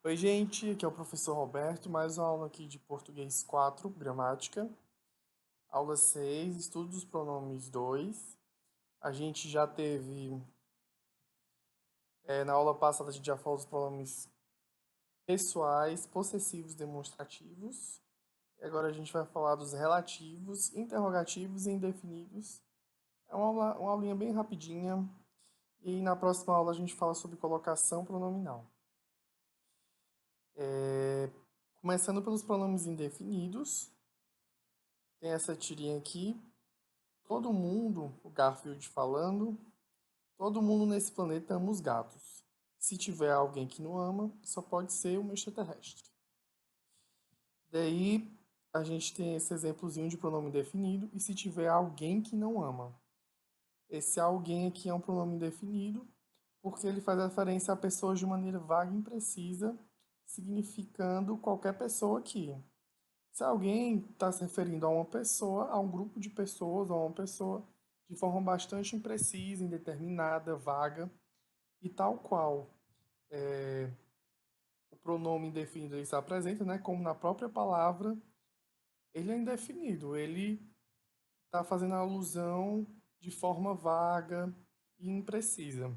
Oi, gente, aqui é o professor Roberto, mais uma aula aqui de português 4, gramática. Aula 6, estudo dos pronomes 2. A gente já teve, na aula passada, a gente já falou dos pronomes pessoais, possessivos, demonstrativos. E agora a gente vai falar dos relativos, interrogativos e indefinidos. É uma aulinha bem rapidinha. E na próxima aula a gente fala sobre colocação pronominal. Começando pelos pronomes indefinidos, tem essa tirinha aqui. Todo mundo, o Garfield falando, todo mundo nesse planeta ama os gatos. Se tiver alguém que não ama, só pode ser um extraterrestre. Daí a gente tem esse exemplozinho de pronome indefinido, e se tiver alguém que não ama. Esse alguém aqui é um pronome indefinido, porque ele faz referência a pessoas de maneira vaga e imprecisa, significando qualquer pessoa aqui. Se alguém está se referindo a uma pessoa, a um grupo de pessoas, ou a uma pessoa de forma bastante imprecisa, indeterminada, vaga, e tal qual o pronome indefinido ele se apresenta, né, como na própria palavra, ele é indefinido, ele está fazendo alusão de forma vaga e imprecisa.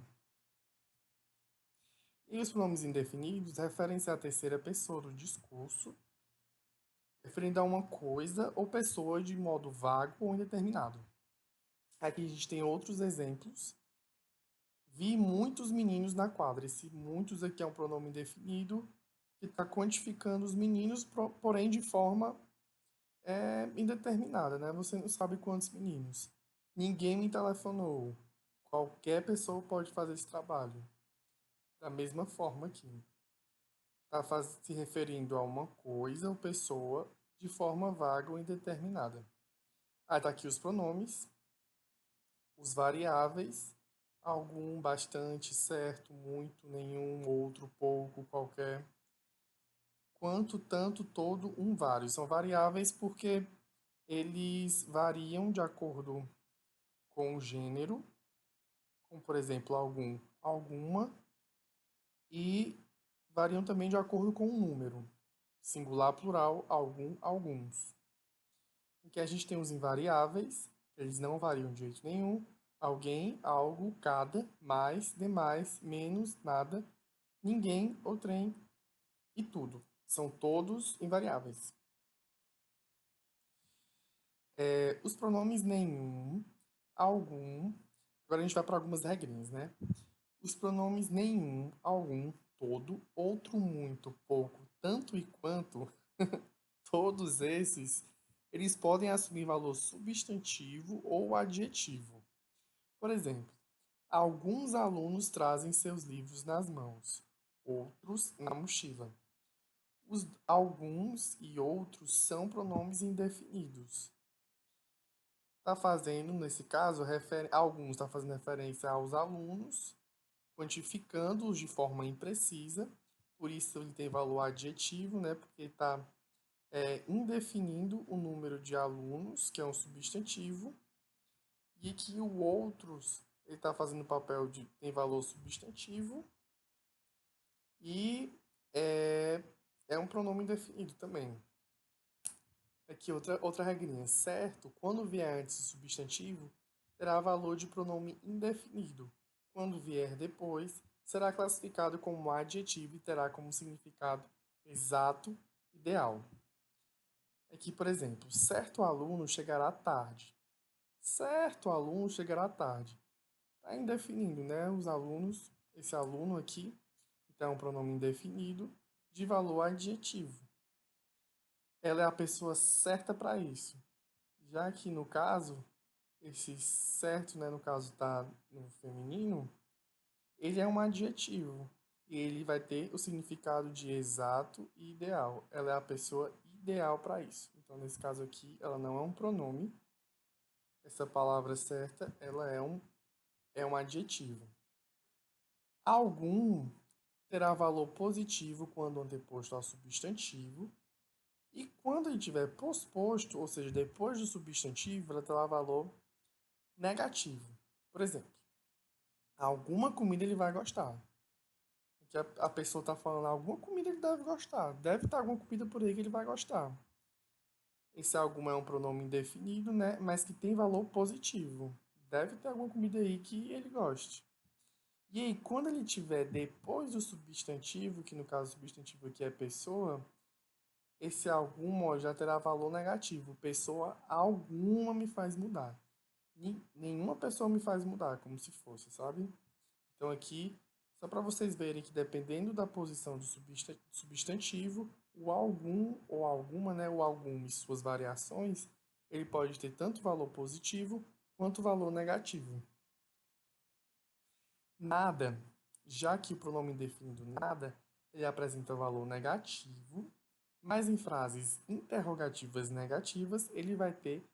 E os pronomes indefinidos referem-se à terceira pessoa do discurso, referindo a uma coisa ou pessoa de modo vago ou indeterminado. Aqui a gente tem outros exemplos. Vi muitos meninos na quadra. Esse muitos aqui é um pronome indefinido que está quantificando os meninos, porém de forma indeterminada, né? Você não sabe quantos meninos. Ninguém me telefonou. Qualquer pessoa pode fazer esse trabalho. Da mesma forma aqui. Está se referindo a uma coisa ou pessoa de forma vaga ou indeterminada. Aí tá aqui os pronomes, os variáveis, algum, bastante, certo, muito, nenhum, outro, pouco, qualquer. Quanto, tanto, todo, um, vários. São variáveis porque eles variam de acordo com o gênero, como por exemplo, algum, alguma, e variam também de acordo com o número, singular, plural, algum, alguns. Aqui a gente tem os invariáveis, eles não variam de jeito nenhum. Alguém, algo, cada, mais, demais, menos, nada, ninguém, outrem e tudo. São todos invariáveis. Os pronomes nenhum, algum. Agora a gente vai para algumas regrinhas, né? Os pronomes nenhum, algum, todo, outro, muito, pouco, tanto e quanto, todos esses, eles podem assumir valor substantivo ou adjetivo. Por exemplo, alguns alunos trazem seus livros nas mãos, outros na mochila. Os alguns e outros são pronomes indefinidos. Está fazendo, nesse caso, alguns está fazendo referência aos alunos, quantificando-os de forma imprecisa, por isso ele tem valor adjetivo, né? Porque está indefinindo o número de alunos, que é um substantivo, e que o outros ele está fazendo papel de tem valor substantivo e é, é um pronome indefinido também. Aqui outra regrinha, certo? Quando vier antes do substantivo, terá valor de pronome indefinido. Quando vier depois, será classificado como adjetivo e terá como significado exato, ideal. Aqui, por exemplo, certo aluno chegará tarde. Certo aluno chegará tarde. Está indefinindo, né? Os alunos, esse aluno aqui, então é um pronome indefinido de valor adjetivo. Ela é a pessoa certa para isso. Já que no caso, esse certo, né, no caso está no feminino, ele é um adjetivo e ele vai ter o significado de exato e ideal. Ela é a pessoa ideal para isso. Então, nesse caso aqui, ela não é um pronome. Essa palavra certa, ela é um adjetivo. Algum terá valor positivo quando anteposto ao substantivo, e quando ele tiver posposto, ou seja, depois do substantivo, ela terá valor negativo. Por exemplo, alguma comida ele vai gostar. que a pessoa está falando alguma comida ele deve gostar. Deve estar alguma comida por aí que ele vai gostar. Esse alguma é um pronome indefinido, né? Mas que tem valor positivo. Deve ter alguma comida aí que ele goste. E aí, quando ele tiver depois do substantivo, que no caso o substantivo aqui é pessoa, esse alguma já terá valor negativo. Pessoa alguma me faz mudar. Nenhuma pessoa me faz mudar, como se fosse, sabe? Então aqui, só para vocês verem que dependendo da posição do substantivo, o algum ou alguma, né, o algum e suas variações, ele pode ter tanto valor positivo quanto valor negativo. Nada, já que o pronome indefinido nada, ele apresenta valor negativo, mas em frases interrogativas negativas, ele vai ter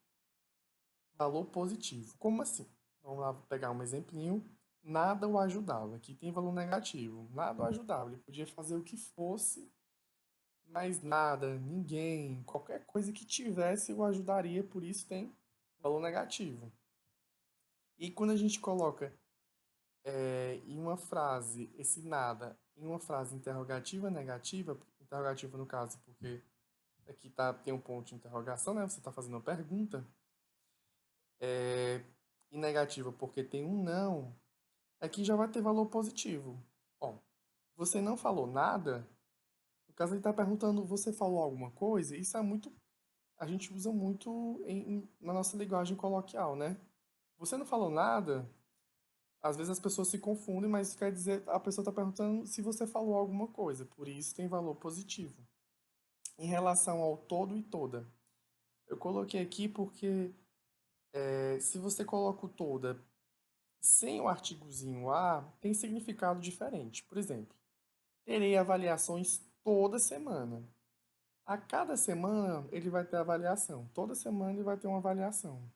valor positivo. Como assim? Vamos lá pegar um exemplinho. Nada o ajudava. Aqui tem valor negativo. Nada o ajudava. Ele podia fazer o que fosse, mas nada, ninguém, qualquer coisa que tivesse o ajudaria, por isso tem valor negativo. E quando a gente coloca em uma frase esse nada, em uma frase interrogativa negativa, interrogativa no caso, porque aqui tem um ponto de interrogação, né? Você está fazendo uma pergunta. E negativa porque tem um não, aqui já vai ter valor positivo. Bom, você não falou nada, no caso ele está perguntando, você falou alguma coisa? Isso é muito, a gente usa muito na nossa linguagem coloquial, né? Você não falou nada, às vezes as pessoas se confundem, mas quer dizer, a pessoa está perguntando se você falou alguma coisa, por isso tem valor positivo. Em relação ao todo e toda, eu coloquei aqui porque se você coloca o toda sem o artigozinho a, tem significado diferente. Por exemplo, terei avaliações toda semana. A cada semana ele vai ter avaliação. Toda semana ele vai ter uma avaliação.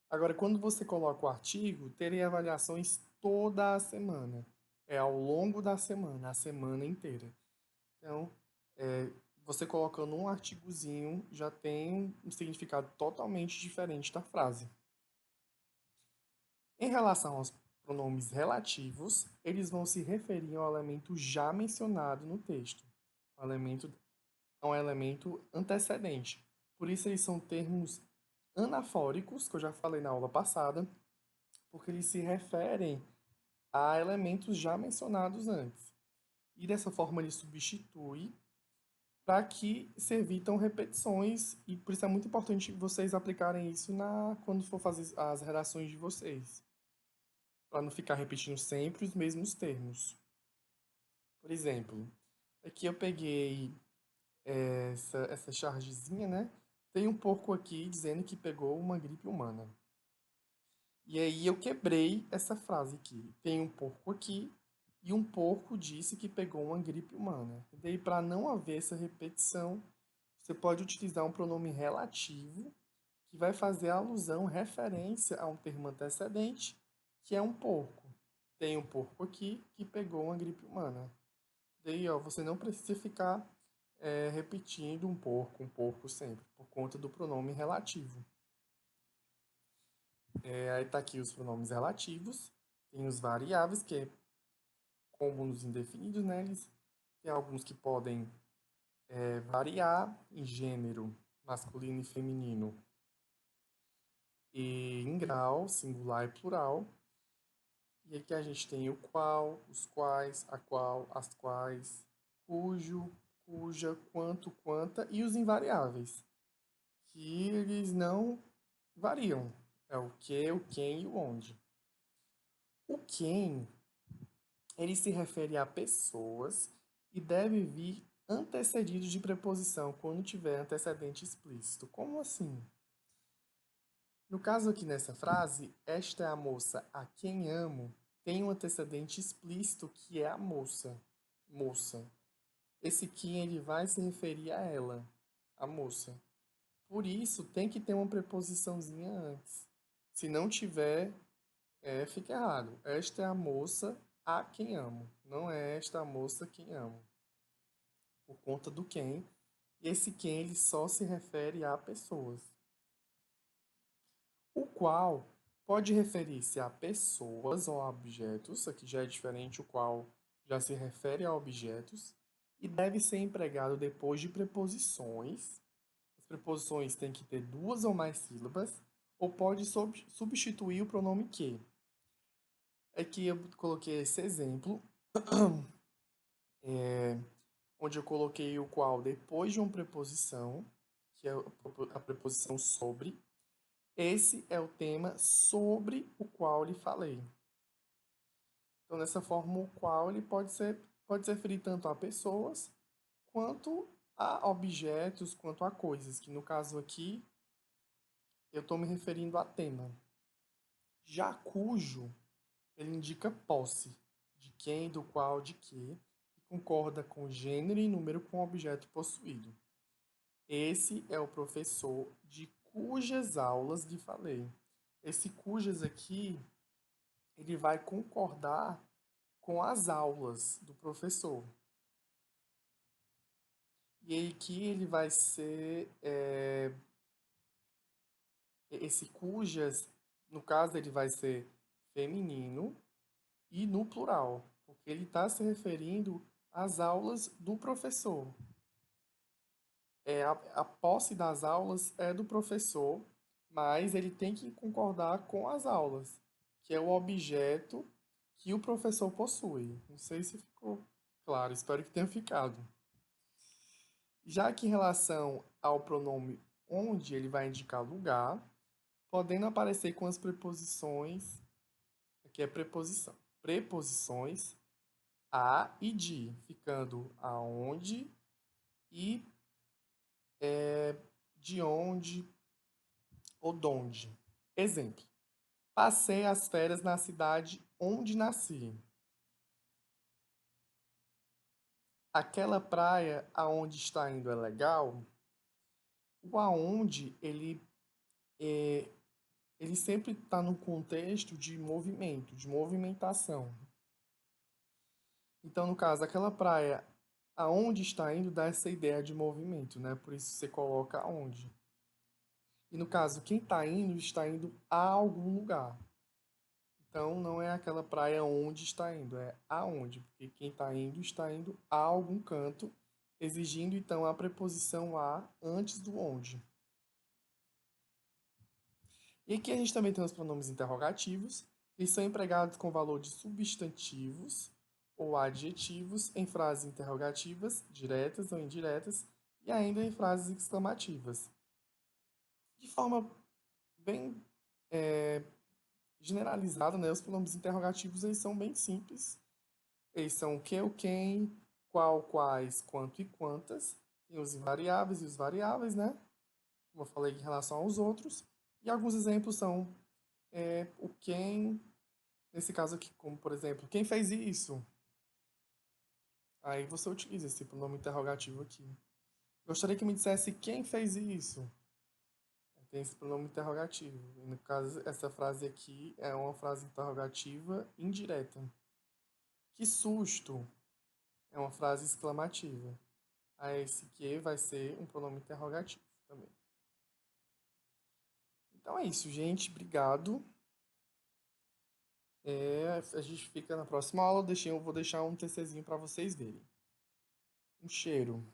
Agora, quando você coloca o artigo, terei avaliações toda a semana. É ao longo da semana, a semana inteira. Então, você colocando um artigozinho já tem um significado totalmente diferente da frase. Em relação aos pronomes relativos, eles vão se referir ao elemento já mencionado no texto. O elemento é um elemento antecedente. Por isso, eles são termos anafóricos, que eu já falei na aula passada, porque eles se referem a elementos já mencionados antes. E dessa forma, ele substitui para que se evitam repetições, e por isso é muito importante vocês aplicarem isso quando for fazer as redações de vocês, para não ficar repetindo sempre os mesmos termos. Por exemplo, aqui eu peguei essa chargezinha, né? Tem um porco aqui dizendo que pegou uma gripe humana. E aí eu quebrei essa frase aqui. Tem um porco aqui e um porco disse que pegou uma gripe humana. E daí, para não haver essa repetição, você pode utilizar um pronome relativo que vai fazer alusão, referência a um termo antecedente, que é um porco. Tem um porco aqui que pegou uma gripe humana. Daí, ó, você não precisa ficar repetindo um porco sempre, por conta do pronome relativo. Aí tá aqui os pronomes relativos, tem os variáveis, que é como nos indefinidos, né? Eles tem alguns que podem variar em gênero, masculino e feminino, e em grau, singular e plural. E aqui a gente tem o qual, os quais, a qual, as quais, cujo, cuja, quanto, quanta e os invariáveis, que eles não variam. É o que, o quem e o onde. O quem, ele se refere a pessoas e deve vir antecedido de preposição quando tiver antecedente explícito. Como assim? No caso aqui nessa frase, esta é a moça a quem amo, tem um antecedente explícito que é a moça. Moça. Esse quem ele vai se referir a ela, a moça. Por isso, tem que ter uma preposiçãozinha antes. Se não tiver, fica errado. Esta é a moça a quem amo. Não é esta a moça quem amo. Por conta do quem. E esse quem ele só se refere a pessoas. O qual pode referir-se a pessoas ou a objetos. Aqui já é diferente o qual já se refere a objetos e deve ser empregado depois de preposições. As preposições têm que ter duas ou mais sílabas ou pode substituir o pronome que. Aqui eu coloquei esse exemplo, onde eu coloquei o qual depois de uma preposição, que é a preposição sobre. Esse é o tema sobre o qual lhe falei. Então, dessa forma, o qual ele pode se referir tanto a pessoas, quanto a objetos, quanto a coisas, que no caso aqui, eu estou me referindo a tema. Já cujo, ele indica posse, de quem, do qual, de que, e concorda com gênero e número com o objeto possuído. Esse é o professor de cujas aulas lhe falei. Esse cujas aqui, ele vai concordar com as aulas do professor. E aí que ele vai ser esse cujas, no caso ele vai ser feminino e no plural, porque ele está se referindo às aulas do professor. A posse das aulas é do professor, mas ele tem que concordar com as aulas, que é o objeto que o professor possui. Não sei se ficou claro, espero que tenha ficado. Já que em relação ao pronome onde, ele vai indicar lugar, podendo aparecer com as preposições, aqui é preposição, preposições a e de, ficando aonde e de onde ou donde. Exemplo: passei as férias na cidade onde nasci. Aquela praia aonde está indo é legal? O aonde, ele sempre está no contexto de movimento, de movimentação. Então, no caso, aquela praia aonde está indo dá essa ideia de movimento, né? Por isso você coloca aonde. E no caso, quem está indo a algum lugar. Então, não é aquela praia onde está indo, é aonde, porque quem está indo a algum canto, exigindo então a preposição a antes do onde. E aqui a gente também tem os pronomes interrogativos, eles são empregados com valor de substantivos ou adjetivos em frases interrogativas, diretas ou indiretas, e ainda em frases exclamativas. De forma bem generalizada, né, os pronomes interrogativos eles são bem simples. Eles são o que, o quem, qual, quais, quanto e quantas. Tem os invariáveis e os variáveis, né? Como eu falei em relação aos outros. E alguns exemplos são o quem, nesse caso aqui, como por exemplo, quem fez isso? Aí você utiliza esse pronome interrogativo aqui. Gostaria que me dissesse quem fez isso. Tem esse pronome interrogativo. E no caso, essa frase aqui é uma frase interrogativa indireta. Que susto! É uma frase exclamativa. A esse que vai ser um pronome interrogativo também. Então é isso, gente. Obrigado. A gente fica na próxima aula. Eu vou deixar um TCzinho para vocês verem. Um cheiro.